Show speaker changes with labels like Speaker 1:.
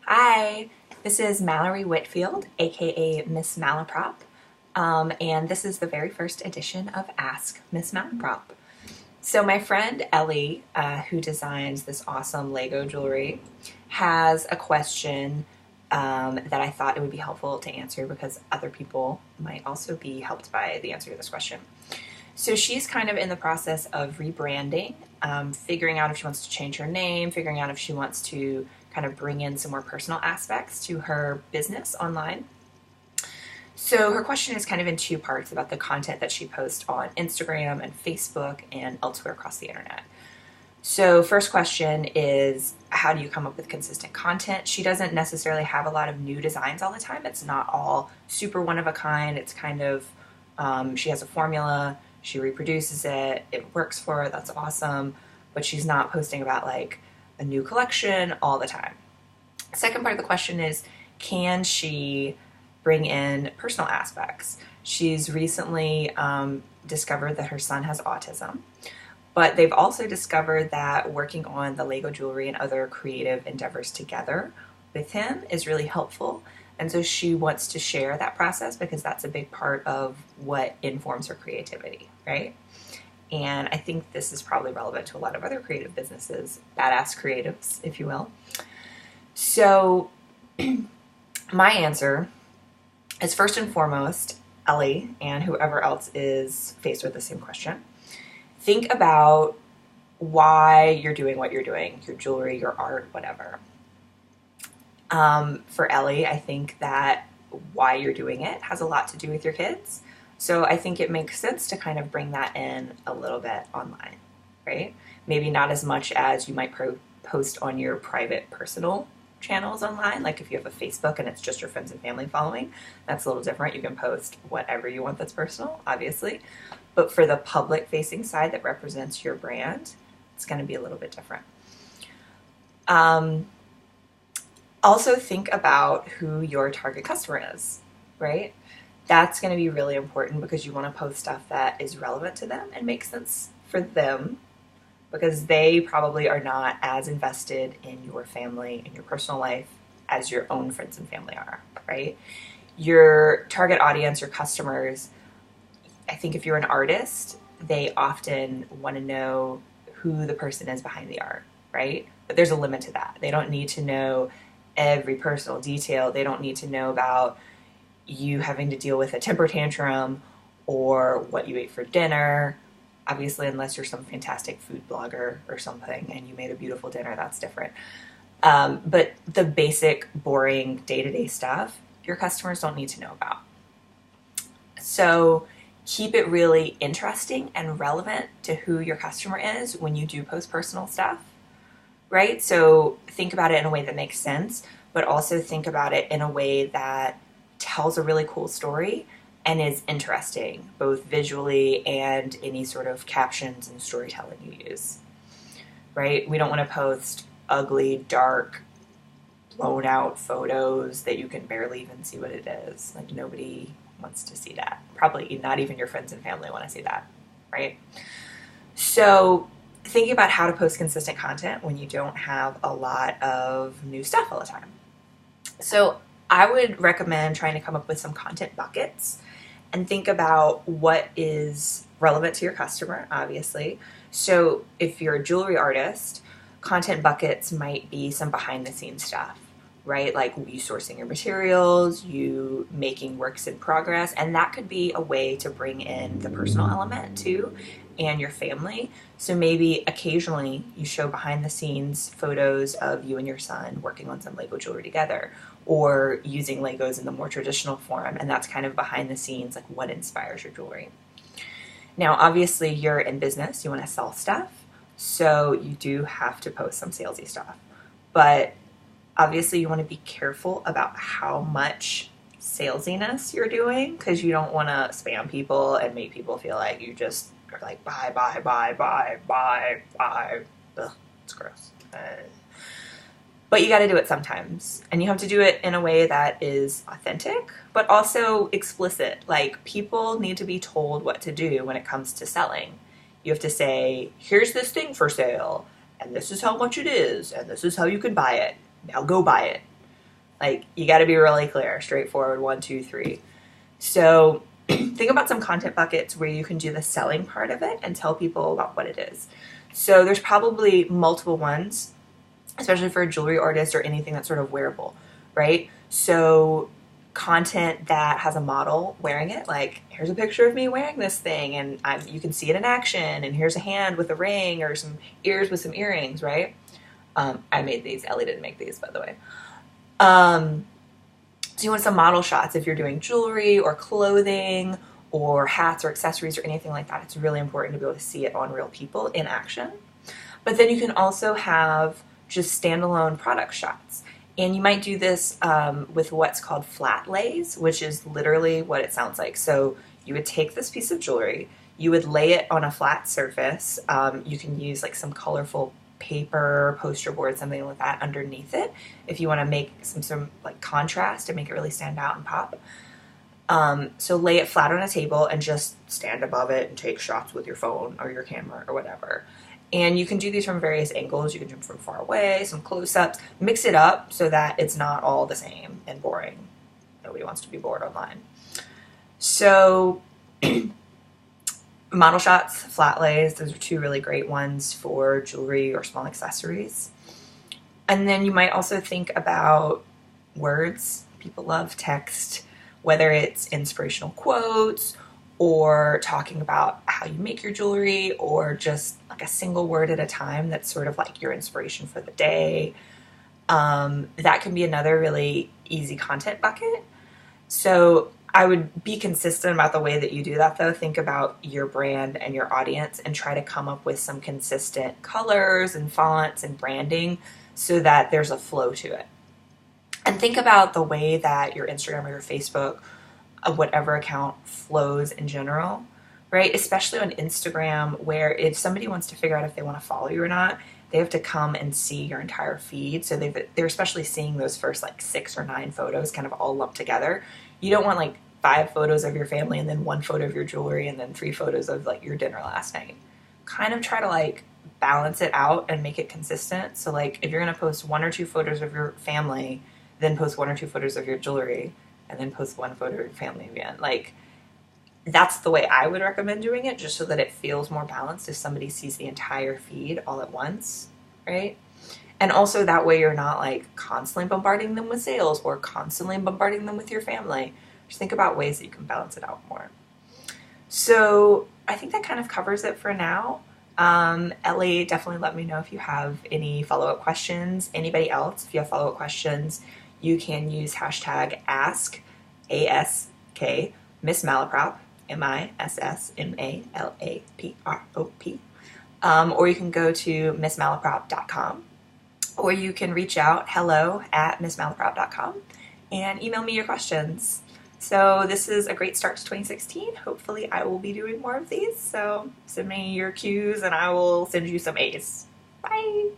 Speaker 1: Hi, this is Mallory Whitfield, aka Miss Malaprop, and this is the very first edition of Ask Miss Malaprop. So, my friend Ellie, who designs this awesome Lego jewelry, has a question that I thought it would be helpful to answer because other people might also be helped by the answer to this question. So she's kind of in the process of rebranding, figuring out if she wants to change her name, figuring out if she wants to kind of bring in some more personal aspects to her business online. So her question is kind of in two parts about the content that she posts on Instagram and Facebook and elsewhere across the internet. So first question is, how do you come up with consistent content? She doesn't necessarily have a lot of new designs all the time. It's not all super one of a kind. It's kind of, she has a formula, she reproduces it, it works for her, that's awesome, but she's not posting about like a new collection all the time. Second part of the question is, can she bring in personal aspects? She's recently discovered that her son has autism, but they've also discovered that working on the Lego jewelry and other creative endeavors together with him is really helpful. And so she wants to share that process because that's a big part of what informs her creativity, right? And I think this is probably relevant to a lot of other creative businesses, badass creatives, if you will. So my answer is, first and foremost, Ellie and whoever else is faced with the same question, think about why you're doing what you're doing, your jewelry, your art, whatever. For Ellie, I think that why you're doing it has a lot to do with your kids. So I think it makes sense to kind of bring that in a little bit online, right? Maybe not as much as you might post on your private personal channels online. Like if you have a Facebook and it's just your friends and family following, that's a little different. You can post whatever you want that's personal, obviously. But for the public facing side that represents your brand, it's going to be a little bit different. Also think about who your target customer is, right? That's going to be really important because you want to post stuff that is relevant to them and makes sense for them, because they probably are not as invested in your family and your personal life as your own friends and family are, right? Your target audience, your customers, I think if you're an artist, they often want to know who the person is behind the art, right? But there's a limit to that. They don't need to know every personal detail. They don't need to know about you having to deal with a temper tantrum or what you ate for dinner. Obviously, unless you're some fantastic food blogger or something and you made a beautiful dinner, that's different. But the basic, boring, day-to-day stuff, your customers don't need to know about. So keep it really interesting and relevant to who your customer is when you do post personal stuff, right? So think about it in a way that makes sense, but also think about it in a way that tells a really cool story and is interesting, both visually and any sort of captions and storytelling you use, right? We don't want to post ugly, dark, blown out photos that you can barely even see what it is. Like, nobody wants to see that. Probably not even your friends and family want to see that, right? So thinking about how to post consistent content when you don't have a lot of new stuff all the time. So I would recommend trying to come up with some content buckets and think about what is relevant to your customer, obviously. So if you're a jewelry artist, content buckets might be some behind the scenes stuff, right? Like you sourcing your materials, you making works in progress, and that could be a way to bring in the personal element too, and your family. So maybe occasionally you show behind the scenes photos of you and your son working on some Lego jewelry together, or using Legos in the more traditional form, and that's kind of behind the scenes, like what inspires your jewelry. Now, obviously you're in business, you want to sell stuff, so you do have to post some salesy stuff. But obviously you want to be careful about how much salesiness you're doing, because you don't want to spam people and make people feel like you just are like, buy, buy, buy, buy, buy, buy. Ugh, it's gross. But you got to do it sometimes, and you have to do it in a way that is authentic, but also explicit. Like, people need to be told what to do when it comes to selling. You have to say, here's this thing for sale, and this is how much it is, and this is how you can buy it. Now go buy it. Like, you got to be really clear, straightforward, 1, 2, 3. So think about some content buckets where you can do the selling part of it and tell people about what it is. So there's probably multiple ones, especially for a jewelry artist or anything that's sort of wearable, right? So content that has a model wearing it, like here's a picture of me wearing this thing and you can see it in action, and here's a hand with a ring or some ears with some earrings, right? I made these. Ellie didn't make these, by the way. So you want some model shots if you're doing jewelry or clothing or hats or accessories or anything like that. It's really important to be able to see it on real people in action. But then you can also have just standalone product shots. And you might do this with what's called flat lays, which is literally what it sounds like. So you would take this piece of jewelry, you would lay it on a flat surface. You can use like some colorful paper, poster board, something like that underneath it if you want to make some like contrast and make it really stand out and pop. So lay it flat on a table and just stand above it and take shots with your phone or your camera or whatever. And you can do these from various angles. You can do them from far away, some close-ups. Mix it up so that it's not all the same and boring. Nobody wants to be bored online. So model shots, flat lays, those are two really great ones for jewelry or small accessories. And then you might also think about words. People love text, whether it's inspirational quotes or talking about how you make your jewelry, or just like a single word at a time that's sort of like your inspiration for the day. That can be another really easy content bucket. So I would be consistent about the way that you do that, though. Think about your brand and your audience and try to come up with some consistent colors and fonts and branding so that there's a flow to it. And think about the way that your Instagram or your Facebook, whatever account, flows in general, right? Especially on Instagram, where if somebody wants to figure out if they want to follow you or not, they have to come and see your entire feed. So they're especially seeing those first like 6 or 9 photos kind of all lumped together. You don't want like 5 photos of your family and then 1 photo of your jewelry and then 3 photos of like your dinner last night. Kind of try to like balance it out and make it consistent. So like if you're going to post 1 or 2 photos of your family, then post 1 or 2 photos of your jewelry, and then post 1 photo of your family again. Like, that's the way I would recommend doing it, just so that it feels more balanced if somebody sees the entire feed all at once, right? And also that way you're not like constantly bombarding them with sales or constantly bombarding them with your family. Just think about ways that you can balance it out more. So I think that kind of covers it for now. Ellie, definitely let me know if you have any follow-up questions. Anybody else, if you have follow-up questions, you can use hashtag ask, ASK, Miss Malaprop, MISSMALAPROP. Or you can go to missmalaprop.com, or you can reach out hello@missmalaprop.com and email me your questions. So this is a great start to 2016. Hopefully I will be doing more of these. So send me your cues and I will send you some A's. Bye.